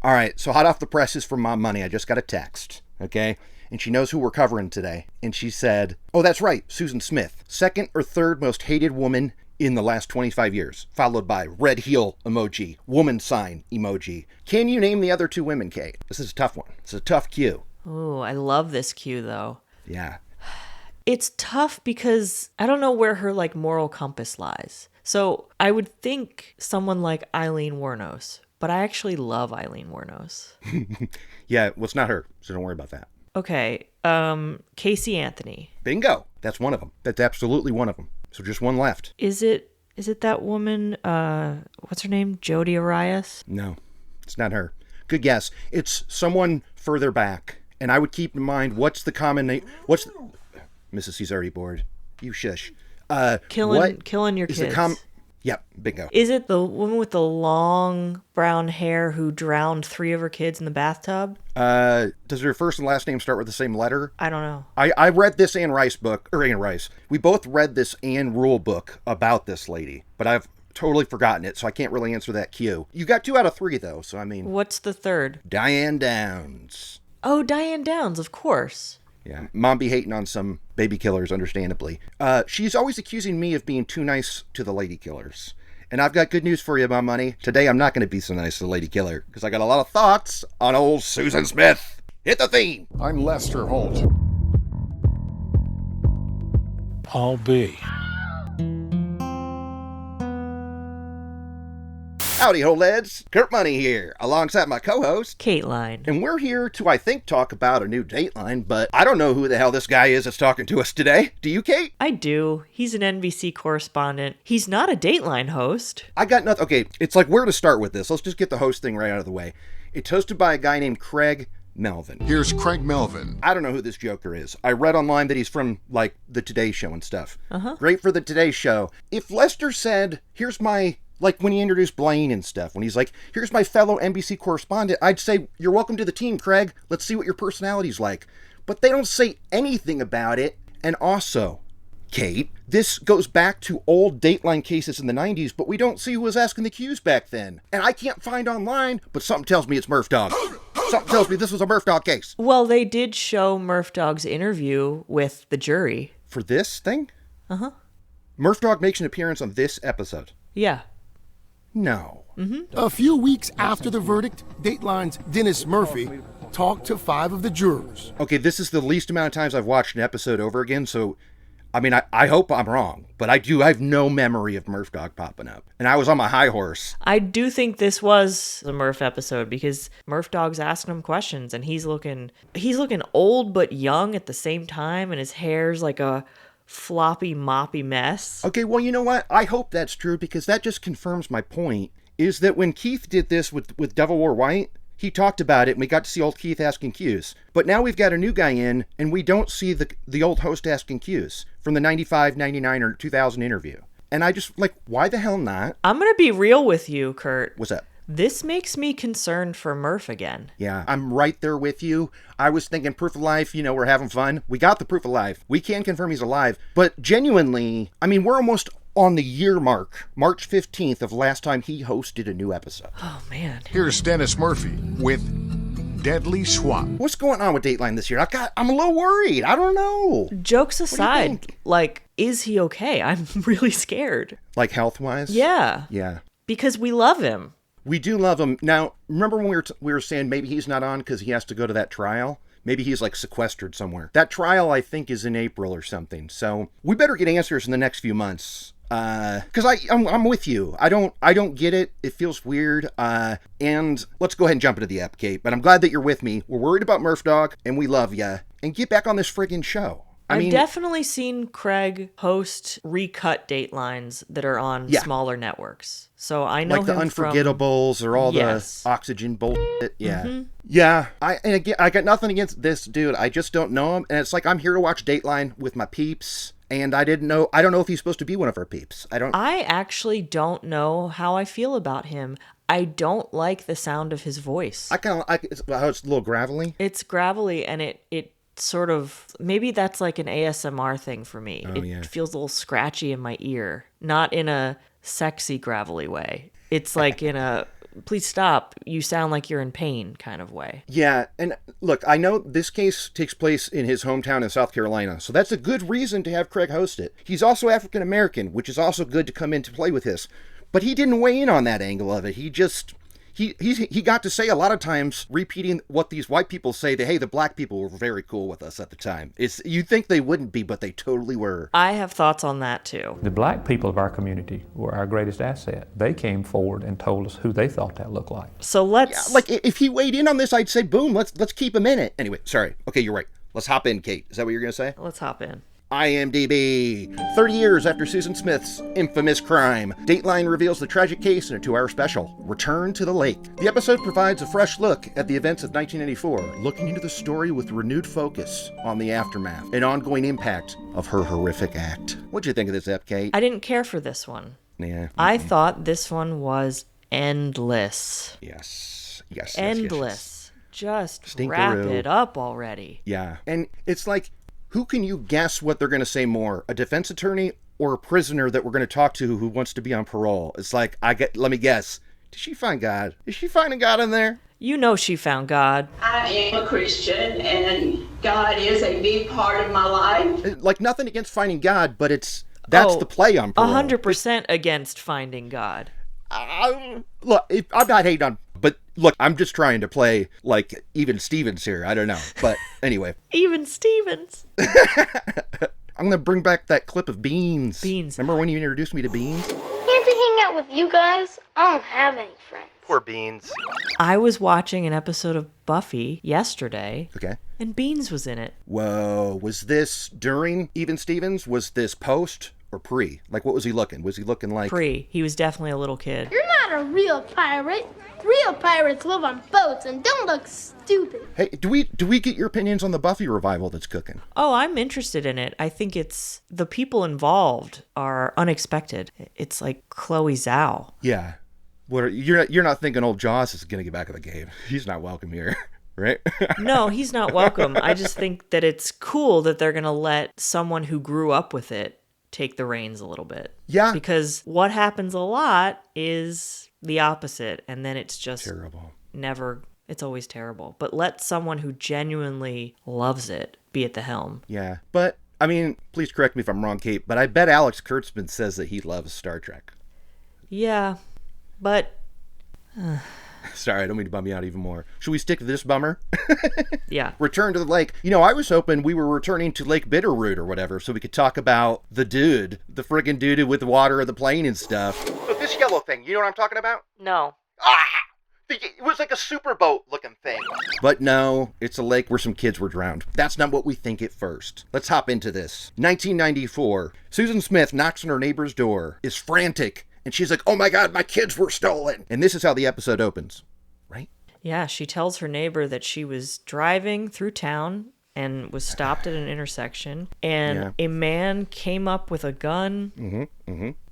All right, so hot off the presses from Mom Money, I just got a text, okay? And she knows who we're covering today. And she said, oh, that's right, Susan Smith, second or third most hated woman in the last 25 years, followed by red heel emoji, woman sign emoji. Can you name the other two women, Kate? This is a tough one. It's a tough cue. Oh, I love this cue, though. Yeah. It's tough because I don't know where her moral compass lies. So I would think someone like Eileen Wuornos, but I actually love Eileen Wuornos. Yeah, well, it's not her, so don't worry about that. Okay, Casey Anthony. Bingo. That's one of them. That's absolutely one of them. So just one left. Is it that woman, what's her name? Jodi Arias? No, it's not her. Good guess. It's someone further back. And I would keep in mind, what's the common name? Mrs. C's already bored. You shush. Killing your kids. Yep, bingo. Is it the woman with the long brown hair who drowned 3 of her kids in the bathtub? Does her first and last name start with the same letter? I don't know. I read this Anne Rice book, or Anne Rice. We both read this Anne Rule book about this lady, but I've totally forgotten it, so I can't really answer that cue. You got 2 out of 3, though, so I mean... What's the third? Diane Downs. Oh, Diane Downs, of course. Yeah, Mom be hating on some baby killers, understandably. She's always accusing me of being too nice to the lady killers. And I've got good news for you, Mom Money. Today I'm not going to be so nice to the lady killer, because I got a lot of thoughts on old Susan Smith. Hit the theme! I'm Lester Holt. Paul B. Howdy, ho lads. Kurt Money here, alongside my co-host, Cateline. And we're here to, I think, talk about a new Dateline, but I don't know who the hell this guy is that's talking to us today. Do you, Kate? I do. He's an NBC correspondent. He's not a Dateline host. I got nothing. Okay, it's like where to start with this. Let's just get the host thing right out of the way. It's hosted by a guy named Craig Melvin. Here's Craig Melvin. I don't know who this joker is. I read online that he's from, the Today Show and stuff. Great for the Today Show. If Lester said, here's my... when he introduced Blaine and stuff, when he's like, here's my fellow NBC correspondent, I'd say, you're welcome to the team, Craig. Let's see what your personality's like. But they don't say anything about it. And also, Kate, this goes back to old Dateline cases in the 90s, but we don't see who was asking the cues back then. And I can't find online, but something tells me it's MURPHDOG. Something tells me this was a MURPHDOG case. Well, they did show MURPHDOG's interview with the jury. For this thing? MURPHDOG makes an appearance on this episode. Yeah. No. A few weeks after the verdict, Dateline's Dennis Murphy talked to 5 of the jurors. Okay, this is the least amount of times I've watched an episode over again, so, I mean, I hope I'm wrong, but I have no memory of MURPHDOG popping up. And I was on my high horse. I do think this was the Murph episode because MURPHDOG's asking him questions and he's looking old but young at the same time, and his hair's like a floppy, moppy mess. Okay, well, you know what? I hope that's true, because that just confirms my point, is that when Keith did this with Devil Wore White, he talked about it, and we got to see old Keith asking cues. But now we've got a new guy in, and we don't see the old host asking cues from the 95, 99, or 2000 interview. And I just, why the hell not? I'm going to be real with you, Kurt. What's up? This makes me concerned for Murph again. Yeah, I'm right there with you. I was thinking proof of life, we're having fun. We got the proof of life. We can confirm he's alive. But genuinely, I mean, we're almost on the year mark, March 15th of last time he hosted a new episode. Oh, man. Here's Dennis Murphy with Deadly Swap. What's going on with Dateline this year? I'm a little worried. I don't know. Jokes aside, is he okay? I'm really scared. Health-wise? Yeah. Yeah. Because we love him. We do love him. Now, remember when we were saying maybe he's not on because he has to go to that trial? Maybe he's sequestered somewhere. That trial, I think, is in April or something. So we better get answers in the next few months. Because I'm with you. I don't get it. It feels weird. And let's go ahead and jump into the app, Kate. But I'm glad that you're with me. We're worried about MURPHDOG, and we love ya. And get back on this friggin' show. I've definitely seen Craig host recut Datelines that are on smaller networks. So I know him the Unforgettables or all the Oxygen bullshit. Yeah. Mm-hmm. Yeah. I got nothing against this dude. I just don't know him. And it's I'm here to watch Dateline with my peeps. And I don't know if he's supposed to be one of our peeps. I actually don't know how I feel about him. I don't like the sound of his voice. It's a little gravelly. It's gravelly, and it sort of, maybe that's an ASMR thing for me. It feels a little scratchy in my ear, not in a sexy gravelly way. It's in a please stop. You sound like you're in pain kind of way. Yeah, and look, I know this case takes place in his hometown in South Carolina, so that's a good reason to have Craig host it. He's also African American, which is also good to come into play with this. But he didn't weigh in on that angle of it. He just... He got to say a lot of times, repeating what these white people say, that, hey, the black people were very cool with us at the time. You'd think they wouldn't be, but they totally were. I have thoughts on that, too. The black people of our community were our greatest asset. They came forward and told us who they thought that looked like. So let's... Yeah, like, if he weighed in on this, I'd say, boom, let's keep him in it. Anyway, sorry. Okay, you're right. Let's hop in, Kate. Is that what you're going to say? Let's hop in. IMDb. 30 years after Susan Smith's infamous crime, Dateline reveals the tragic case in a 2-hour special, Return to the Lake. The episode provides a fresh look at the events of 1984, looking into the story with renewed focus on the aftermath and ongoing impact of her horrific act. What'd you think of this ep, Kate? I didn't care for this one. Yeah. I thought this one was endless. Yes. Endless. Just Stinkeroo. wrap it up already. Yeah. And it's like, who can you guess what they're going to say more? A defense attorney or a prisoner that we're going to talk to who wants to be on parole? It's like, let me guess. Did she find God? Is she finding God in there? You know she found God. I am a Christian, and God is a big part of my life. Like, nothing against finding God, but that's the play on parole. 100% against finding God. Look, I'm not hating on... But look, I'm just trying to play like even Stevens here. I don't know. But anyway. Even Stevens. I'm going to bring back that clip of Beans. Beans. Remember when you introduced me to Beans? Can't I hang out with you guys? I don't have any friends. Poor Beans. I was watching an episode of Buffy yesterday. Okay. And Beans was in it. Whoa. Was this during Even Stevens? Was this post or pre? Like, what was he looking? Was he looking like... Pre. He was definitely a little kid. You're not a real pirate. Real pirates live on boats and don't look stupid. Hey, do we get your opinions on the Buffy revival that's cooking? Oh, I'm interested in it. I think it's... The people involved are unexpected. It's like Chloe Zhao. Yeah. You're not thinking old Jaws is going to get back in the game. He's not welcome here. Right? No, he's not welcome. I just think that it's cool that they're going to let someone who grew up with it take the reins a little bit. Yeah. Because what happens a lot is the opposite, and then it's just terrible. It's always terrible. But let someone who genuinely loves it be at the helm. Yeah. But, I mean, please correct me if I'm wrong, Kate, but I bet Alex Kurtzman says that he loves Star Trek. Yeah, but... Sorry, I don't mean to bum you out even more. Should we stick to this bummer? Yeah. Return to the lake. You know, I was hoping we were returning to Lake Bitterroot or whatever, so we could talk about the friggin' dude with the water of the plane and stuff. But this yellow thing, you know what I'm talking about? No. It was like a super boat looking thing. But no, it's a lake where some kids were drowned. That's not what we think at first. Let's hop into this. 1994. Susan Smith knocks on her neighbor's door, is frantic, and she's like, oh my God, my kids were stolen. And this is how the episode opens, right? Yeah, she tells her neighbor that she was driving through town and was stopped at an intersection. And a man came up with a gun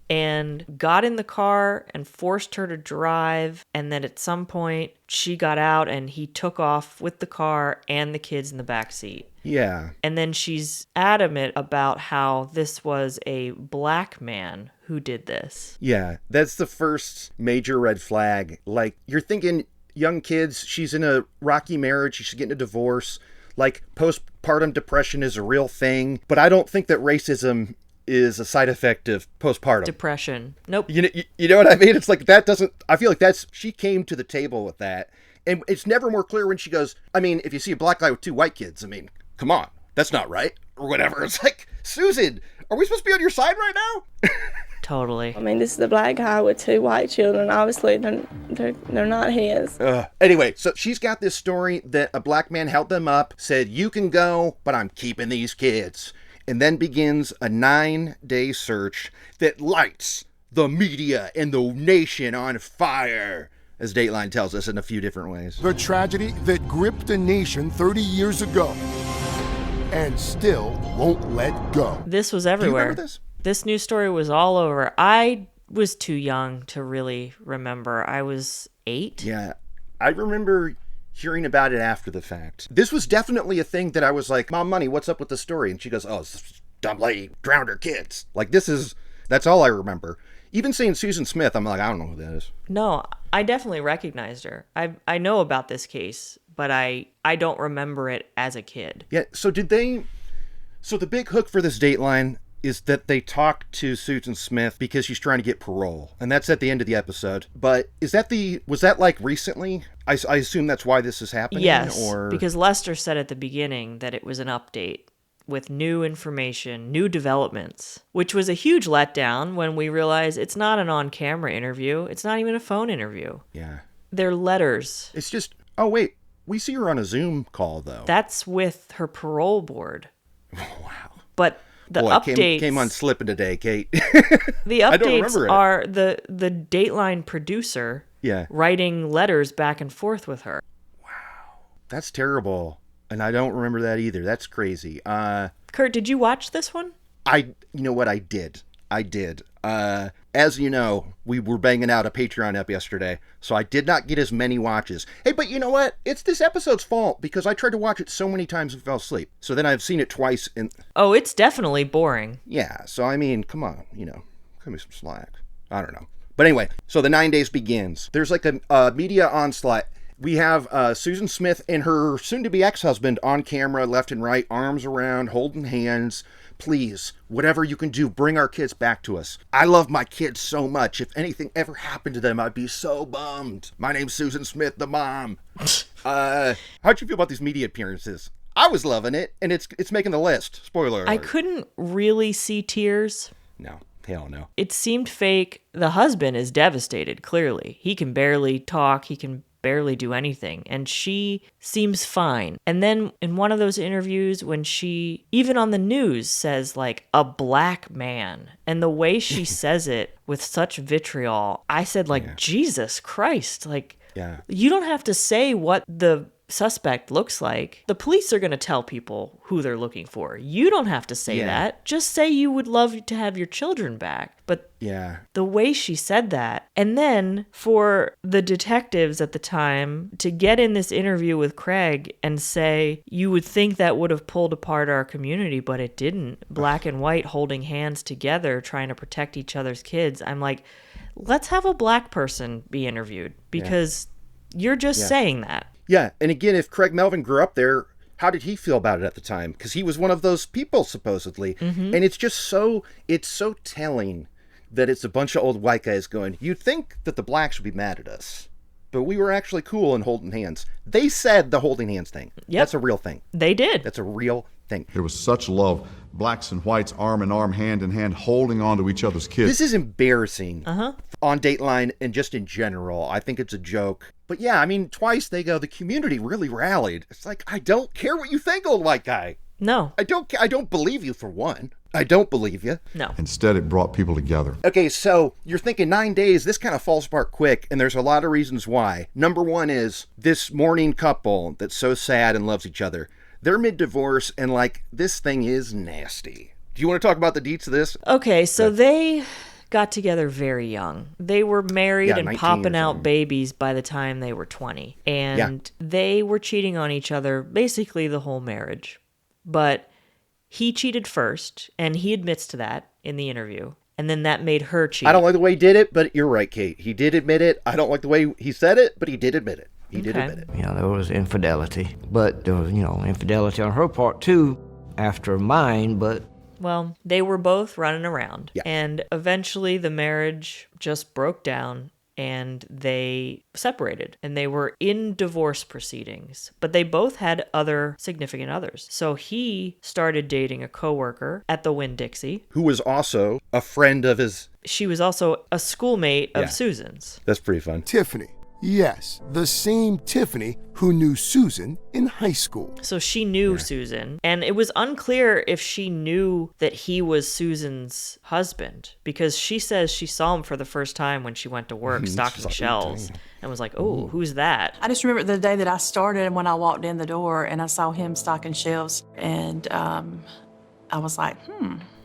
and got in the car and forced her to drive. And then at some point, she got out and he took off with the car and the kids in the back seat. Yeah. And then she's adamant about how this was a black man who did this. Yeah, that's the first major red flag. Like, you're thinking young kids, she's in a rocky marriage, she's getting a divorce. Like, postpartum depression is a real thing. But I don't think that racism is a side effect of postpartum Depression. Nope. You know what I mean? It's like that doesn't... I feel like she came to the table with that. And it's never more clear when she goes, I mean, if you see a black guy with 2 white kids, I mean, come on, that's not right. Or whatever. It's like, Susan, are we supposed to be on your side right now? Totally. I mean, this is the black guy with 2 white children. Obviously, they're not his. Anyway, so she's got this story that a black man held them up, said, you can go, but I'm keeping these kids. And then begins a 9-day search that lights the media and the nation on fire, as Dateline tells us in a few different ways. The tragedy that gripped a nation 30 years ago and still won't let go. This was everywhere. Do you remember this? This news story was all over. I was too young to really remember. I was 8. Yeah, I remember hearing about it after the fact. This was definitely a thing that I was like, Mom, Money, what's up with the story? And she goes, oh, this dumb lady drowned her kids. Like, that's all I remember. Even saying Susan Smith, I'm like, I don't know who that is. No, I definitely recognized her. I know about this case, but I don't remember it as a kid. Yeah, so the big hook for this Dateline is that they talk to Susan Smith because she's trying to get parole. And that's at the end of the episode. But was that like recently? I assume that's why this is happening? Yes, or... because Lester said at the beginning that it was an update with new information, new developments, which was a huge letdown when we realized it's not an on-camera interview. It's not even a phone interview. Yeah. They're letters. It's just, oh wait, we see her on a Zoom call though. That's with her parole board. Wow. But the updates came on slipping today, Kate. The updates are the Dateline producer writing letters back and forth with her. Wow. That's terrible. And I don't remember that either. That's crazy. Kurt, did you watch this one? You know what? I did. As you know, we were banging out a Patreon up yesterday, so I did not get as many watches. Hey, but you know what? It's this episode's fault because I tried to watch it so many times and fell asleep. So then I've seen it twice. Oh, it's definitely boring. Yeah, so I mean, come on, cut me some slack. I don't know. But anyway, so the 9 days begins. There's like a media onslaught. We have Susan Smith and her soon-to-be ex-husband on camera, left and right, arms around, holding hands. Please, whatever you can do, bring our kids back to us. I love my kids so much. If anything ever happened to them, I'd be so bummed. My name's Susan Smith, the mom. How'd you feel about these media appearances? I was loving it, and it's making the list. Spoiler alert. I couldn't really see tears. No. Hell no. It seemed fake. The husband is devastated, clearly. He can barely talk. He can barely do anything. And she seems fine. And then in one of those interviews when she, even on the news, says like a black man. And the way she says it with such vitriol, I said like, Jesus Christ. Like, you don't have to say what the suspect looks like. The police are going to tell people who they're looking for. You don't have to say that. Just say you would love to have your children back. But the way she said that, and then for the detectives at the time to get in this interview with Craig and say, you would think that would have pulled apart our community, but it didn't. Black and white holding hands together, trying to protect each other's kids. I'm like, let's have a black person be interviewed because you're just saying that. Yeah, and again, if Craig Melvin grew up there, how did he feel about it at the time? Because he was one of those people, supposedly. Mm-hmm. And it's just so telling that it's a bunch of old white guys going, you'd think that the blacks would be mad at us, but we were actually cool and holding hands. They said the holding hands thing. Yep. That's a real thing. They did. That's a real thing. There was such love. Blacks and whites, arm in arm, hand in hand, holding on to each other's kids. This is embarrassing on Dateline and just in general. I think it's a joke. But yeah, I mean, twice they go, the community really rallied. It's like, I don't care what you think, old white guy. No. I don't believe you, for one. I don't believe you. No. Instead, it brought people together. Okay, so you're thinking 9 days, this kind of falls apart quick, and there's a lot of reasons why. Number one is this mourning couple that's so sad and loves each other. They're mid-divorce, and like, this thing is nasty. Do you want to talk about the deets of this? Okay, so they got together very young. They were married and popping out babies by the time they were 20. And they were cheating on each other basically the whole marriage. But he cheated first, and he admits to that in the interview. And then that made her cheat. I don't like the way he did it, but you're right, Kate. He did admit it. I don't like the way he said it, but he did admit it. He did admit it. There was infidelity. But there was, infidelity on her part, too, after mine, but... Well, they were both running around. Yeah. And eventually the marriage just broke down and they separated. And they were in divorce proceedings. But they both had other significant others. So he started dating a coworker at the Winn-Dixie. Who was also a friend of his... She was also a schoolmate of Susan's. That's pretty fun. Tiffany. Yes, the same Tiffany who knew Susan in high school. So she knew Susan, and it was unclear if she knew that he was Susan's husband, because she says she saw him for the first time when she went to work stocking shelves and was like, oh, who's that? I just remember the day that I started when I walked in the door and I saw him stocking shelves, and I was like,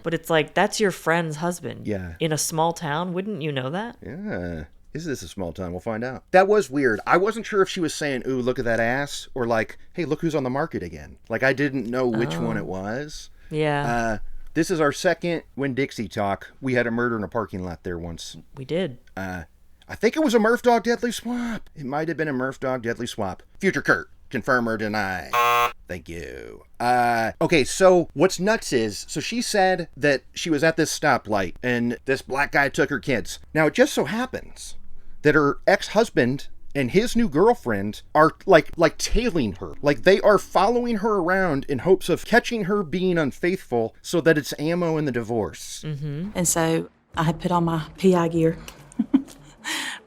But it's like, that's your friend's husband. Yeah. In a small town, wouldn't you know that? Yeah. Is this a small town? We'll find out. That was weird. I wasn't sure if she was saying, ooh, look at that ass, or like, hey, look who's on the market again. Like, I didn't know which one it was. Yeah. This is our second Winn-Dixie talk. We had a murder in a parking lot there once. We did. I I think it was a MURPHDOG deadly swap. It might have been a MURPHDOG deadly swap. Future Kurt, confirm or deny. Thank you. Okay, so what's nuts is, so she said that she was at this stoplight and this black guy took her kids. Now, it just so happens that her ex-husband and his new girlfriend are like tailing her. Like, they are following her around in hopes of catching her being unfaithful so that it's ammo in the divorce. And so I had put on my PI gear,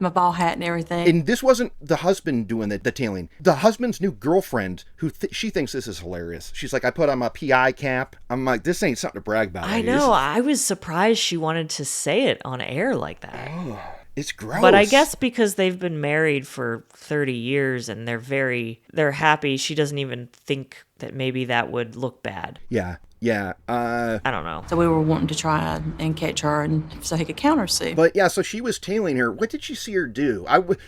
my ball hat and everything. And this wasn't the husband doing the tailing. The husband's new girlfriend, who she thinks this is hilarious. She's like, I put on my PI cap. I'm like, this ain't something to brag about. I know. I was surprised she wanted to say it on air like that. Oh, it's gross. But I guess because they've been married for 30 years and they're happy, she doesn't even think that maybe that would look bad. Yeah. I don't know. So we were wanting to try and catch her and so he could countersue. But yeah, so she was tailing her. What did she see her do?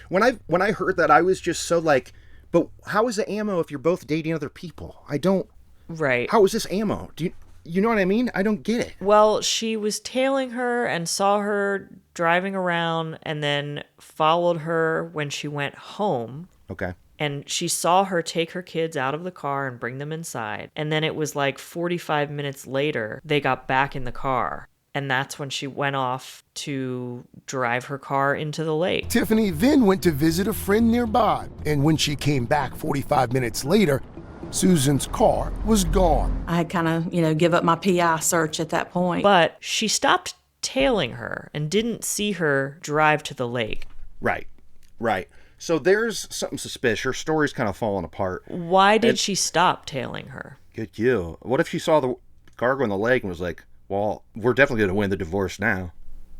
When I heard that, I was just so like, but how is it ammo if you're both dating other people? I don't. Right. How is this ammo? Do you know what I mean? I don't get it. Well, she was tailing her and saw her driving around and then followed her when she went home. Okay. And she saw her take her kids out of the car and bring them inside. And then it was like 45 minutes later, they got back in the car. And that's when she went off to drive her car into the lake. Tiffany then went to visit a friend nearby. And when she came back 45 minutes later, Susan's car was gone. I had kind of, give up my PI search at that point. But she stopped tailing her and didn't see her drive to the lake. Right. So there's something suspicious. Her story's kind of falling apart. Why did she stop tailing her? Good you. What if she saw the car go in the lake and was like, well, we're definitely going to win the divorce now.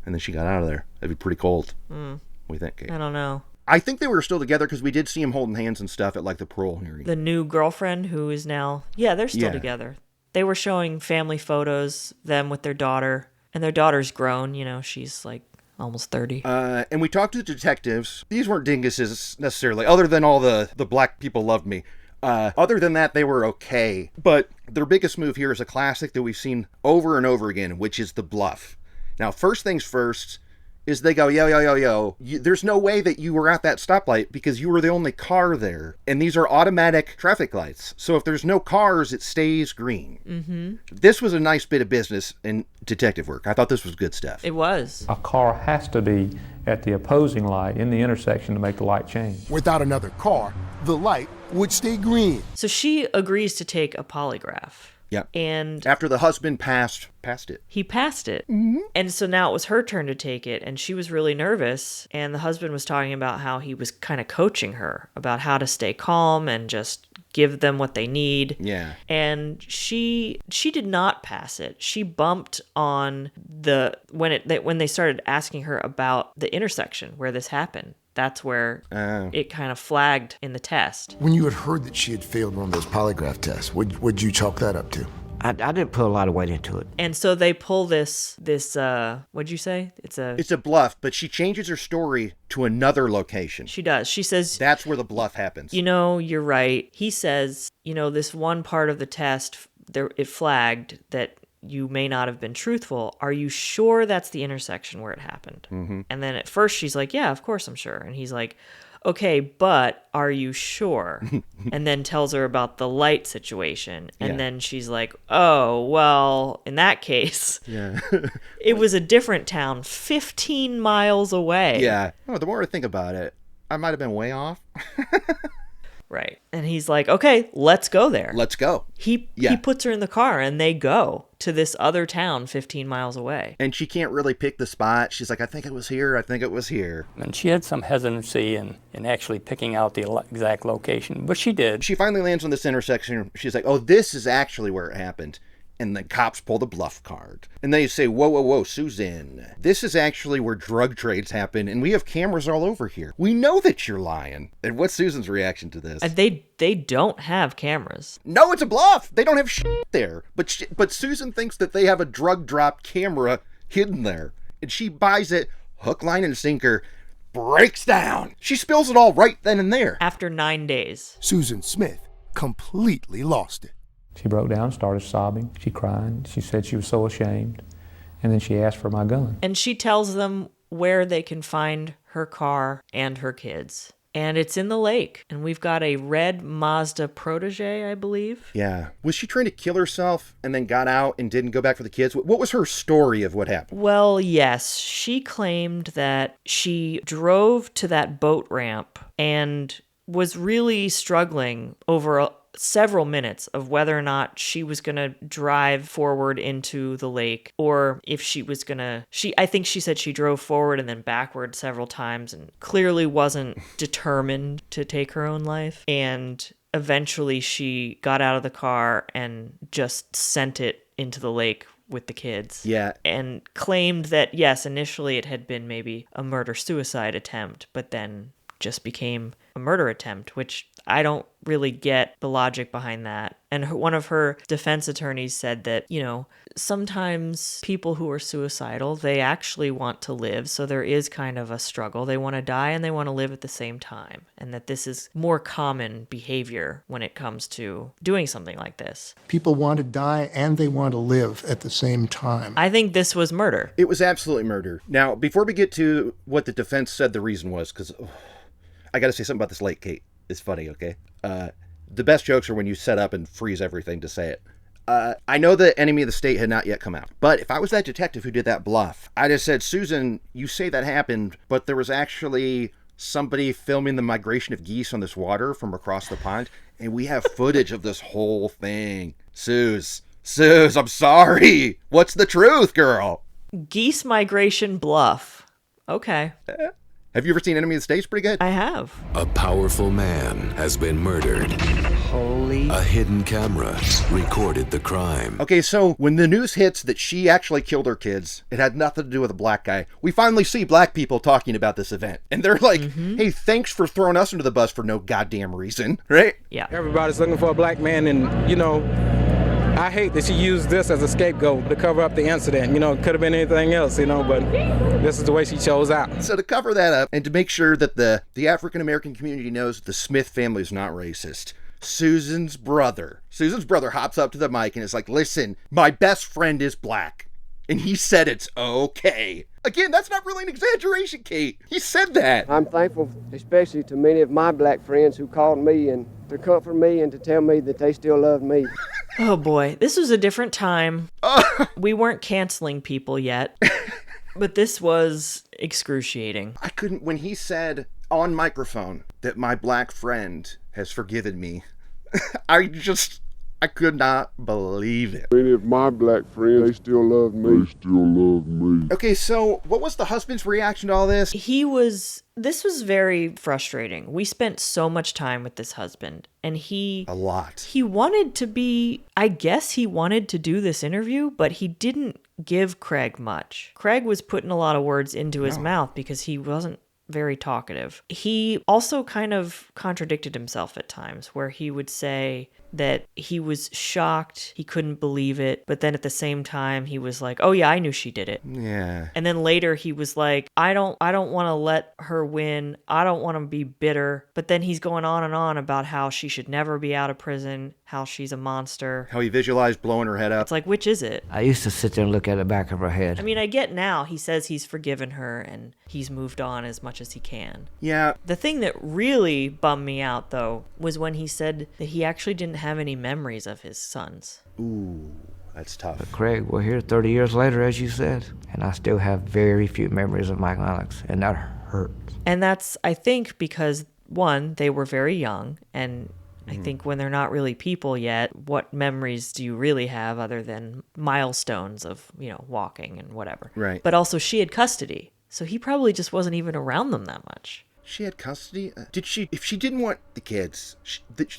And then she got out of there. That'd be pretty cold. What do you think, Kate? I don't know. I think they were still together because we did see him holding hands and stuff at like the parole hearing. The new girlfriend who is now, they're still together. They were showing family photos, them with their daughter. And their daughter's grown, she's like almost 30. And we talked to the detectives. These weren't dinguses necessarily, other than all the black people loved me. Other than that, they were okay. But their biggest move here is a classic that we've seen over and over again, which is the bluff. Now, first things first is they go, yo. There's no way that you were at that stoplight because you were the only car there. And these are automatic traffic lights. So if there's no cars, it stays green. Mm-hmm. This was a nice bit of business in detective work. I thought this was good stuff. It was. A car has to be at the opposing light in the intersection to make the light change. Without another car, the light would stay green. So she agrees to take a polygraph. Yep. And after the husband passed it. He passed it. Mm-hmm. And so now it was her turn to take it, and she was really nervous. And the husband was talking about how he was kind of coaching her about how to stay calm and just give them what they need. Yeah. And she did not pass it. She bumped on when they started asking her about the intersection where this happened. That's where it kind of flagged in the test. When you had heard that she had failed one of those polygraph tests, what'd you chalk that up to? I didn't put a lot of weight into it. And so they pull this what'd you say? It's a bluff, but she changes her story to another location. She does. She says that's where the bluff happens. You're right. He says, this one part of the test, it flagged that you may not have been truthful. Are you sure that's the intersection where it happened? Mm-hmm. And then at first she's like, yeah, of course I'm sure. And he's like, okay, but are you sure? And then tells her about the light situation. And then she's like, oh, well, in that case, it was a different town 15 miles away. Yeah. Oh, the more I think about it, I might have been way off. Right. And he's like, okay, let's go there. Let's go. He puts her in the car and they go to this other town 15 miles away. And she can't really pick the spot. She's like, I think it was here. And she had some hesitancy in actually picking out the exact location, but she did. She finally lands on this intersection. She's like, oh, this is actually where it happened. And the cops pull the bluff card. And they say, whoa, Susan. This is actually where drug trades happen, and we have cameras all over here. We know that you're lying. And what's Susan's reaction to this? They don't have cameras. No, it's a bluff. They don't have shit there. But Susan thinks that they have a drug drop camera hidden there. And she buys it, hook, line, and sinker, breaks down. She spills it all right then and there. After 9 days. Susan Smith completely lost it. She broke down, started sobbing. She cried. She said she was so ashamed. And then she asked for my gun. And she tells them where they can find her car and her kids. And it's in the lake. And we've got a red Mazda Protege, I believe. Yeah. Was she trying to kill herself and then got out and didn't go back for the kids? What was her story of what happened? Well, yes. She claimed that she drove to that boat ramp and was really struggling over several minutes of whether or not she was going to drive forward into the lake or if she was going to... I think she said she drove forward and then backward several times and clearly wasn't determined to take her own life. And eventually she got out of the car and just sent it into the lake with the kids. Yeah. And claimed that, yes, initially it had been maybe a murder-suicide attempt, but then just became a murder attempt, which I don't really get the logic behind that. And one of her defense attorneys said that, sometimes people who are suicidal, they actually want to live. So there is kind of a struggle. They want to die and they want to live at the same time. And that this is more common behavior when it comes to doing something like this. People want to die and they want to live at the same time. I think this was murder. It was absolutely murder. Now, before we get to what the defense said the reason was, because I got to say something about this lake, Kate. It's funny, okay? The best jokes are when you set up and freeze everything to say it. I know the Enemy of the State had not yet come out, but if I was that detective who did that bluff, I'd have said, Susan, you say that happened, but there was actually somebody filming the migration of geese on this water from across the pond, and we have footage of this whole thing. Suze, I'm sorry. What's the truth, girl? Geese migration bluff. Okay. Have you ever seen Enemy of the State? It's pretty good. I have. A powerful man has been murdered. Holy. A hidden camera recorded the crime. Okay, so when the news hits that she actually killed her kids, it had nothing to do with a black guy. We finally see black people talking about this event. And they're like, hey, thanks for throwing us under the bus for no goddamn reason, right? Yeah. Everybody's looking for a black man and, I hate that she used this as a scapegoat to cover up the incident. It could have been anything else, but this is the way she chose out. So to cover that up and to make sure that the African-American community knows the Smith family is not racist, Susan's brother hops up to the mic and is like, listen, my best friend is black. And he said it's okay. Again, that's not really an exaggeration, Kate. He said that. I'm thankful, especially to many of my black friends who called me and to comfort me and to tell me that they still love me. Oh boy, this was a different time. We weren't canceling people yet, but this was excruciating. I couldn't, when he said on microphone that my black friend has forgiven me, I could not believe it. Many of my black friends, they still love me. Okay, so what was the husband's reaction to all this? This was very frustrating. We spent so much time with this husband, and a lot. He wanted to do this interview, but he didn't give Craig much. Craig was putting a lot of words into his mouth because he wasn't very talkative. He also kind of contradicted himself at times, where he would say that he was shocked, he couldn't believe it, but then at the same time he was like, oh yeah, I knew she did it. Yeah. And then later he was like, I don't want to let her win, I don't want to be bitter, but then he's going on and on about how she should never be out of prison, how she's a monster, how he visualized blowing her head up. It's like, which is it? I used to sit there and look at the back of her head. I mean, I get now he says he's forgiven her and he's moved on as much as he can. Yeah. The thing that really bummed me out, though, was when he said that he actually didn't have any memories of his sons. Ooh, that's tough. But Craig, we're here 30 years later, as you said, and I still have very few memories of Mike Lennox, and that hurts. And that's, I think, because, one, they were very young, and I think when they're not really people yet, what memories do you really have other than milestones of, walking and whatever? Right. But also she had custody, so he probably just wasn't even around them that much. She had custody? If she didn't want the kids,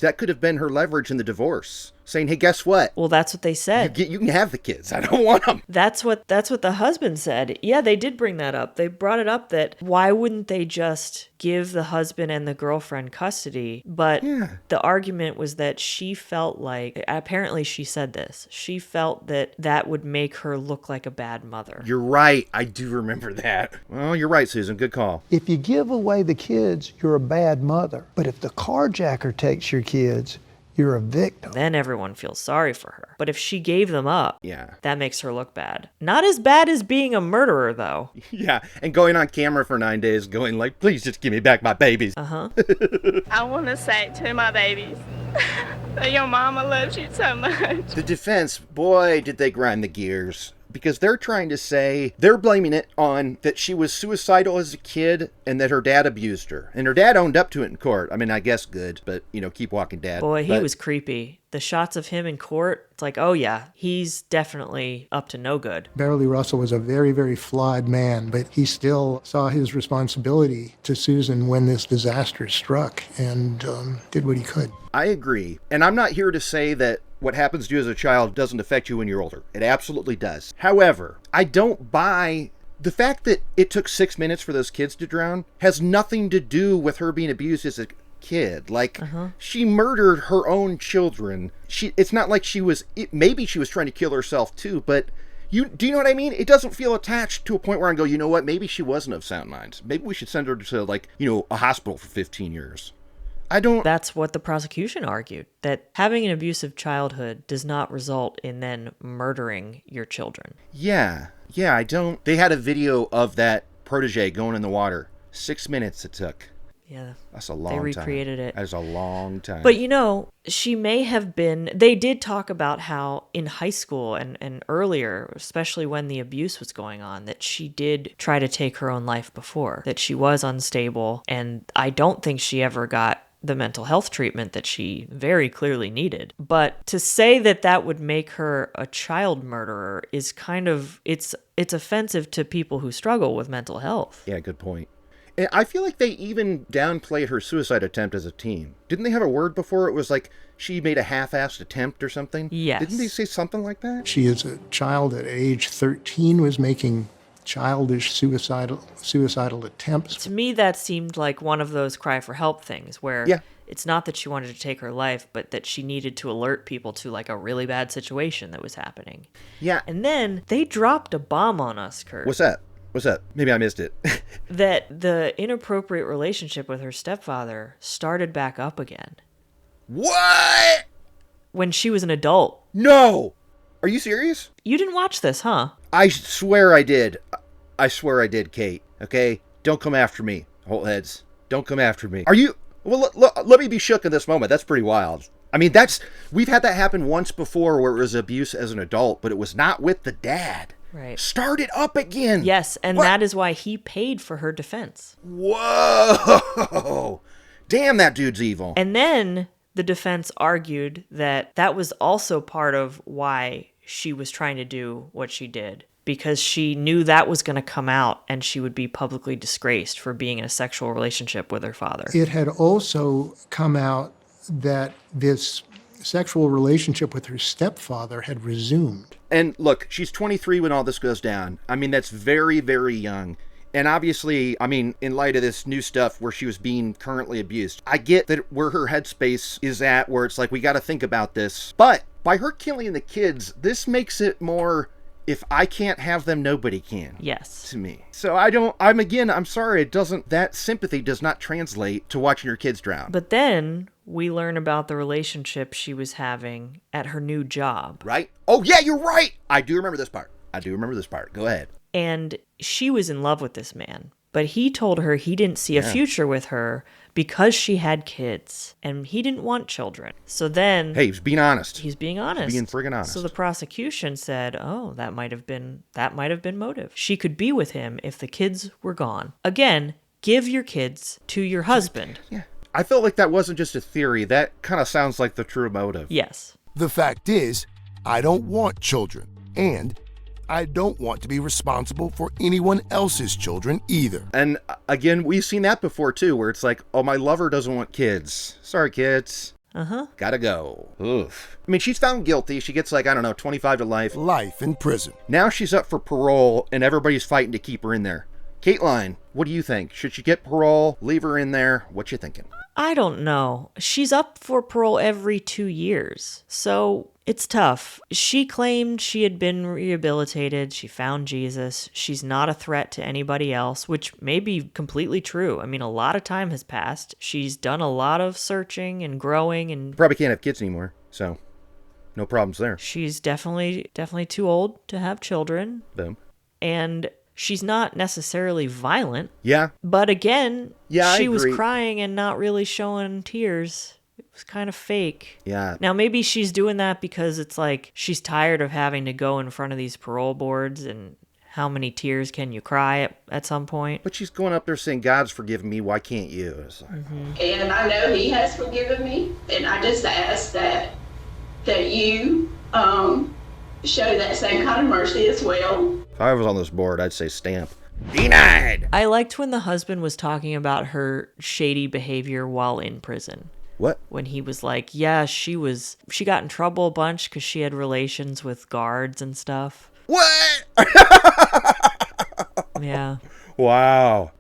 that could have been her leverage in the divorce. Saying, hey, guess what? Well, that's what they said. You can have the kids. I don't want them. That's what the husband said. Yeah, they did bring that up. They brought it up that why wouldn't they just give the husband and the girlfriend custody? But the argument was that she felt like, apparently she said this, she felt that would make her look like a bad mother. You're right. I do remember that. Well, you're right, Susan. Good call. If you give away the kids, you're a bad mother. But if the carjacker takes your kids, You're a victim. Then everyone feels sorry for her. But if she gave them up, yeah, that makes her look bad. Not as bad as being a murderer, though. Yeah, and going on camera for 9 days going like, please just give me back my babies. Uh-huh. I want to say to my babies that your mama loves you so much. The defense, boy, did they grind the gears. Because they're trying to say, they're blaming it on that she was suicidal as a kid and that her dad abused her. And her dad owned up to it in court. I mean, I guess good, but, keep walking, Dad. Boy, he was creepy. The shots of him in court, it's like, oh yeah, he's definitely up to no good. Beverly Russell was a very, very flawed man, but he still saw his responsibility to Susan when this disaster struck and did what he could. I agree. And I'm not here to say that what happens to you as a child doesn't affect you when you're older. It absolutely does. However, I don't buy the fact that it took 6 minutes for those kids to drown has nothing to do with her being abused as a kid. Like, she murdered her own children. It's not like maybe she was trying to kill herself too, but do you know what I mean? It doesn't feel attached to a point where I go, you know what? Maybe she wasn't of sound mind. Maybe we should send her to a hospital for 15 years. That's what the prosecution argued, that having an abusive childhood does not result in then murdering your children. Yeah, I don't. They had a video of that protege going in the water. 6 minutes it took. Yeah. That's a long time. They recreated it. That's a long time. But she may have been, they did talk about how in high school and earlier, especially when the abuse was going on, that she did try to take her own life before, that she was unstable. And I don't think she ever got the mental health treatment that she very clearly needed. But to say that would make her a child murderer is kind of, it's offensive to people who struggle with mental health. Yeah, good point. And I feel like they even downplayed her suicide attempt as a teen. Didn't they have a word before? It was like she made a half-assed attempt or something? Yes. Didn't they say something like that? She is a child at age 13 was making childish suicidal attempts. To me, that seemed like one of those cry for help things where it's not that she wanted to take her life, but that she needed to alert people to like a really bad situation that was happening. Yeah. And then they dropped a bomb on us, Kurt. What's that? Maybe I missed it. That the inappropriate relationship with her stepfather started back up again. What? When she was an adult. No! Are you serious? You didn't watch this, huh? I swear I did. I swear I did, Kate. Okay? Don't come after me, Holtheads. Don't come after me. Are you... Well, let me be shook in this moment. That's pretty wild. I mean, we've had that happen once before where it was abuse as an adult, but it was not with the dad. Right. Start it up again. Yes, and that is why he paid for her defense. Whoa! Damn, that dude's evil. And then the defense argued that was also part of why she was trying to do what she did, because she knew that was going to come out and she would be publicly disgraced for being in a sexual relationship with her father. It had also come out that this sexual relationship with her stepfather had resumed. And look, she's 23 when all this goes down. I mean, that's very, very young. And obviously, I mean, in light of this new stuff where she was being currently abused, I get that where her headspace is at, where it's like, we got to think about this. But by her killing the kids, this makes it more, if I can't have them, nobody can. Yes. To me. So I'm sorry, that sympathy does not translate to watching your kids drown. But then we learn about the relationship she was having at her new job. Right? Oh, yeah, you're right. I do remember this part. Go ahead. And she was in love with this man, but he told her he didn't see a future with her because she had kids and he didn't want children. So then... Hey, he's being honest. He's being honest. Being friggin' honest. So the prosecution said, oh, that might have been motive. She could be with him if the kids were gone. Again, give your kids to your husband. Yeah. I felt like that wasn't just a theory. That kind of sounds like the true motive. Yes. The fact is, I don't want children, and I don't want to be responsible for anyone else's children either. And again, we've seen that before too, where it's like, oh, my lover doesn't want kids. Sorry, kids. Gotta go. Oof. I mean, she's found guilty. She gets 25 to life. Life in prison. Now she's up for parole, and everybody's fighting to keep her in there. Cateline, what do you think? Should she get parole? Leave her in there? What you thinking? I don't know. She's up for parole every 2 years, so it's tough. She claimed she had been rehabilitated. She found Jesus. She's not a threat to anybody else, which may be completely true. I mean, a lot of time has passed. She's done a lot of searching and growing, and Probably can't have kids anymore, so no problems there. she's definitely too old to have children. Boom. And she's not necessarily violent. Yeah. But again, Yeah, I she was agree. crying and not really showing tears. It was kind of fake. Yeah. Now, maybe she's doing that because it's like she's tired of having to go in front of these parole boards, and how many tears can you cry at some point? But she's going up there saying, God's forgiven me, why can't you? It's like, And I know he has forgiven me, and I just ask that you show that same kind of mercy as well. if I was on this board, I'd say stamp. Denied! I liked when the husband was talking about her shady behavior while in prison. What? When he was like, yeah, she got in trouble a bunch because she had relations with guards and stuff. What? Yeah. Wow.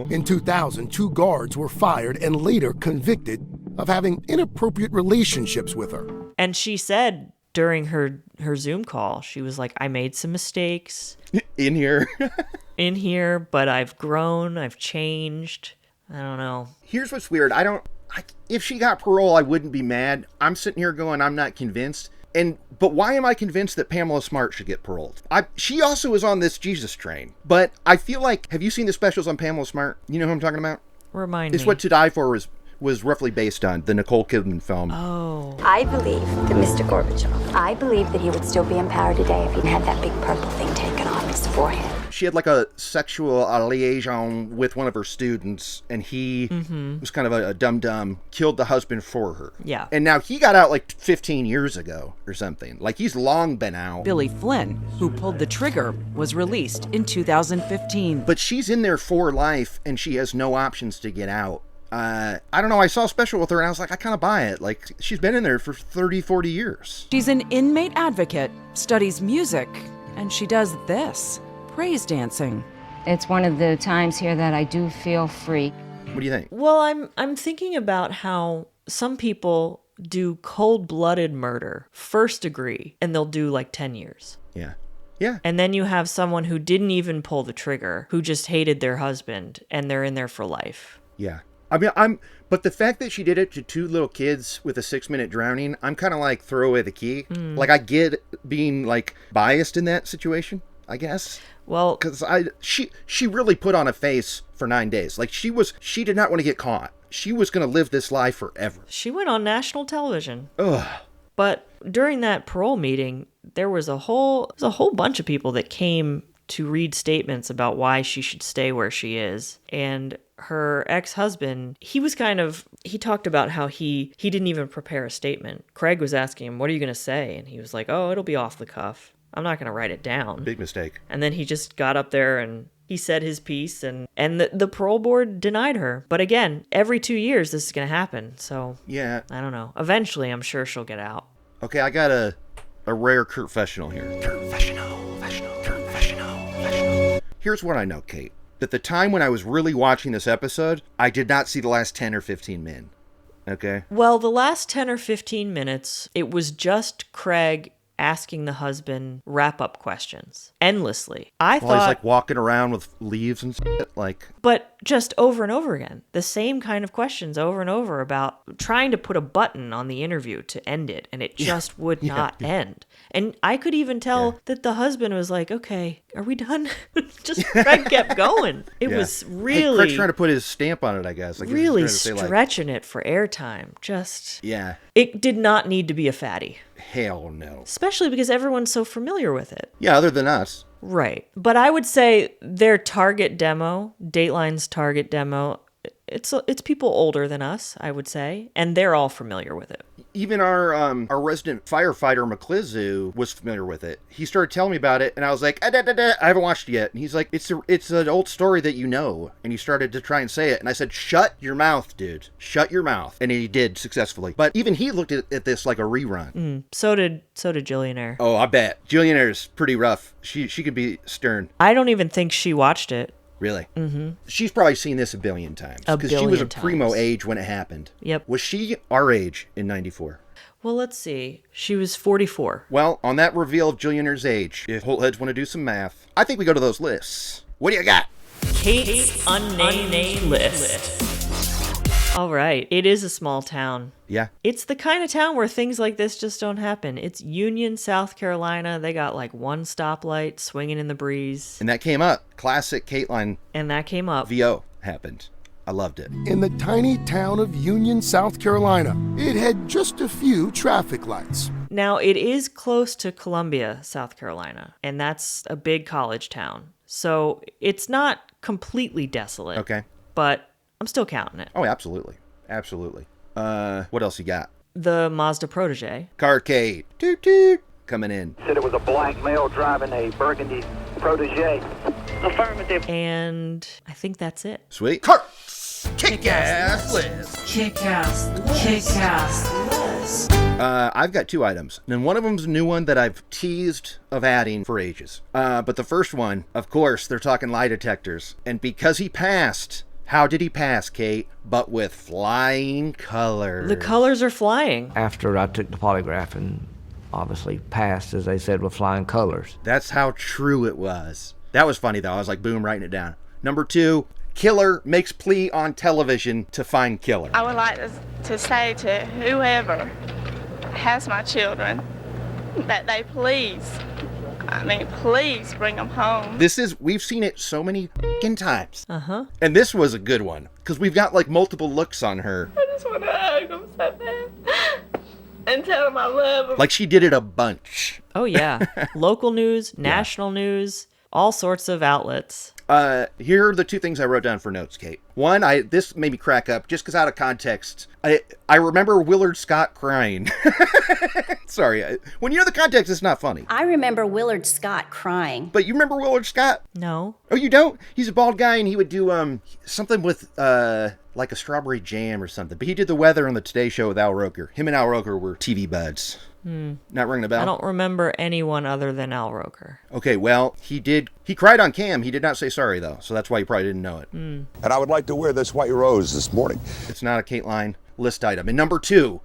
In 2000, 2 guards were fired and later convicted of having inappropriate relationships with her. And she said during her Zoom call, she was like, I made some mistakes. In here. But I've grown, I've changed. I don't know. Here's what's weird. If she got parole, I wouldn't be mad. I'm sitting here going, I'm not convinced. But why am I convinced that Pamela Smart should get paroled? She also is on this Jesus train. But I feel like, have you seen the specials on Pamela Smart? You know who I'm talking about? Remind me. It's what To Die For was roughly based on, the Nicole Kidman film. Oh. I believe that Mr. Gorbachev, I believe that he would still be in power today if he'd had that big purple thing taken off his forehead. She had like a sexual liaison with one of her students, and he was kind of a dum-dum, killed the husband for her. Yeah. And now he got out like 15 years ago or something. Like, he's long been out. Billy Flynn, who pulled the trigger, was released in 2015. But she's in there for life, and she has no options to get out. I don't know, I saw a special with her, and I was like, I kind of buy it. Like, she's been in there for 30, 40 years. She's an inmate advocate, studies music, and she does this. Praise dancing. It's one of the times here that I do feel free. What do you think? Well, I'm thinking about how some people do cold-blooded murder, first degree, and they'll do like 10 years. Yeah. Yeah. And then you have someone who didn't even pull the trigger, who just hated their husband, and they're in there for life. Yeah. I mean, but the fact that she did it to 2 little kids with a 6-minute drowning, I'm kind of like, throw away the key. Like, I get being like biased in that situation, I guess. Well, because she really put on a face for 9 days. Like, she did not want to get caught. She was going to live this life forever. She went on national television. Ugh. But during that parole meeting, there was a whole bunch of people that came to read statements about why she should stay where she is. And her ex-husband, he talked about how he didn't even prepare a statement. Craig was asking him, what are you going to say? And he was like, oh, it'll be off the cuff. I'm not going to write it down. Big mistake. And then he just got up there and he said his piece, and the parole board denied her. But again, every 2 years this is going to happen. So yeah, I don't know. Eventually, I'm sure she'll get out. Okay, I got a rare Kurtfessional here. Kurtfessional. Here's what I know, Kate. At the time when I was really watching this episode, I did not see the last 10 or 15 min. Okay? Well, the last 10 or 15 minutes, it was just Craig asking the husband wrap-up questions endlessly. I thought he's like walking around with leaves and shit, like. But just over and over again, the same kind of questions over and over about trying to put a button on the interview to end it, and it just would not end. And I could even tell that the husband was like, "Okay, are we done?" Just Craig kept going. It was really Craig's trying to put his stamp on it, I guess. Like, really stretching it for airtime. Just yeah, it did not need to be a fatty. Hell no. Especially because everyone's so familiar with it. Yeah, other than us. Right. But I would say their target demo, Dateline's target demo, it's people older than us, I would say, and they're all familiar with it. Even our resident firefighter, McClizu, was familiar with it. He started telling me about it, and I was like, I haven't watched it yet. And he's like, it's an old story that you know. And he started to try and say it. And I said, shut your mouth, dude. Shut your mouth. And he did successfully. But even he looked at this like a rerun. So did Jillionaire. Oh, I bet. Jillionaire's pretty rough. She could be stern. I don't even think she watched it. Really? Mm-hmm. She's probably seen this a billion times. Because she was a primo age when it happened. Yep. Was she our age in 94? Well, let's see. She was 44. Well, on that reveal of Jillionaires' age, if Holtheads want to do some math, I think we go to those lists. What do you got? Kate's unnamed list. All right. It is a small town. Yeah. It's the kind of town where things like this just don't happen. It's Union, South Carolina. They got like one stoplight swinging in the breeze. And that came up. Classic Cateline. And that came up. VO happened. I loved it. In the tiny town of Union, South Carolina, it had just a few traffic lights. Now, it is close to Columbia, South Carolina, and that's a big college town. So it's not completely desolate. Okay. But I'm still counting it. Oh, absolutely. Absolutely. What else you got? The Mazda Protege. Carcade. Toot toot. Coming in. Said it was a black male driving a burgundy Protege. Affirmative. And I think that's it. Sweet. Carts. Kick-ass list. Kick-ass list. I've got 2 items, and one of them's a new one that I've teased of adding for ages. But the first one, of course, they're talking lie detectors. And because he passed, how did he pass, Kate? But with flying colors. The colors are flying. After I took the polygraph and obviously passed, as they said, with flying colors. That's how true it was. That was funny, though. I was like, boom, writing it down. Number 2, killer makes plea on television to find killer. I would like to say to whoever has my children that they please bring them home. We've seen it so many f***ing times. Uh-huh. And this was a good one, because we've got like multiple looks on her. I just want to hug them so bad and tell them I love them. Like she did it a bunch. Oh, yeah. Local news, national news, all sorts of outlets. Here are the 2 things I wrote down for notes, Kate. One, this made me crack up just because out of context. I remember Willard Scott crying. Sorry, when you know the context, it's not funny. I remember Willard Scott crying. But you remember Willard Scott? No. Oh, you don't? He's a bald guy, and he would do something with like a strawberry jam or something. But he did the weather on the Today Show with Al Roker. Him and Al Roker were TV buds. Not ringing a bell? I don't remember anyone other than Al Roker. Okay, well, he cried on cam. He did not say sorry, though, so that's why you probably didn't know it. And I would like to wear this white rose this morning. It's not a Cateline list item. And number two,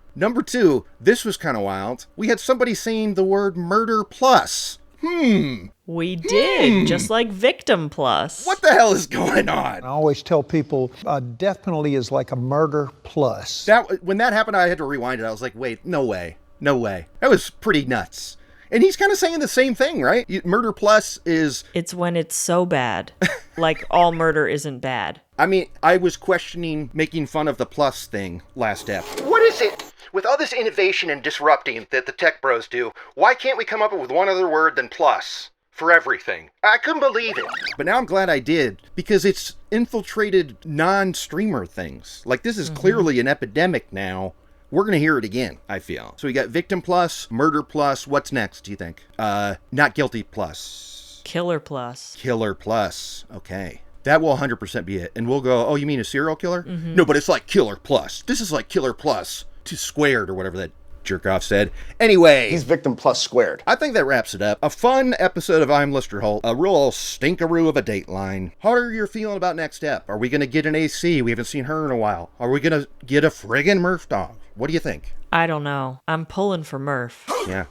this was kind of wild. We had somebody saying the word murder plus. We did, just like victim plus. What the hell is going on? I always tell people death penalty is like a murder plus. When that happened, I had to rewind it. I was like, wait, no way. That was pretty nuts. And he's kind of saying the same thing, right? Murder plus is... It's when it's so bad. Like all murder isn't bad. I mean, I was questioning making fun of the plus thing last step. What is it? With all this innovation and disrupting that the tech bros do, why can't we come up with one other word than plus for everything? I couldn't believe it. But now I'm glad I did, because it's infiltrated non-streamer things. Like, this is clearly an epidemic now. We're going to hear it again, I feel. So we got victim plus, murder plus. What's next, do you think? Not guilty plus. Killer plus. Killer plus. Okay. That will 100% be it. And we'll go, oh, you mean a serial killer? No, but it's like killer plus. This is like killer plus 2 squared or whatever that jerk-off said. Anyway. He's victim plus squared. I think that wraps it up. A fun episode of I'm Lister Holt. A real stinkaroo of a Dateline. How are you feeling about next step? Are we going to get an AC? We haven't seen her in a while. Are we going to get a friggin' MURPHDOG? What do you think? I don't know. I'm pulling for Murph. Yeah.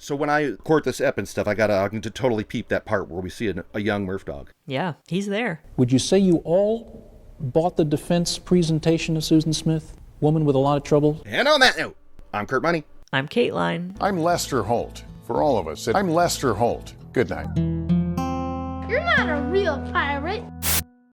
So when I court this ep and stuff, I'm going to totally peep that part where we see a young MURPHDOG. Yeah, he's there. Would you say you all bought the defense presentation of Susan Smith? Woman with a lot of trouble? And on that note, I'm Kurt Money. I'm Cateline. I'm Lester Holt. For all of us, I'm Lester Holt. Good night. You're not a real pirate.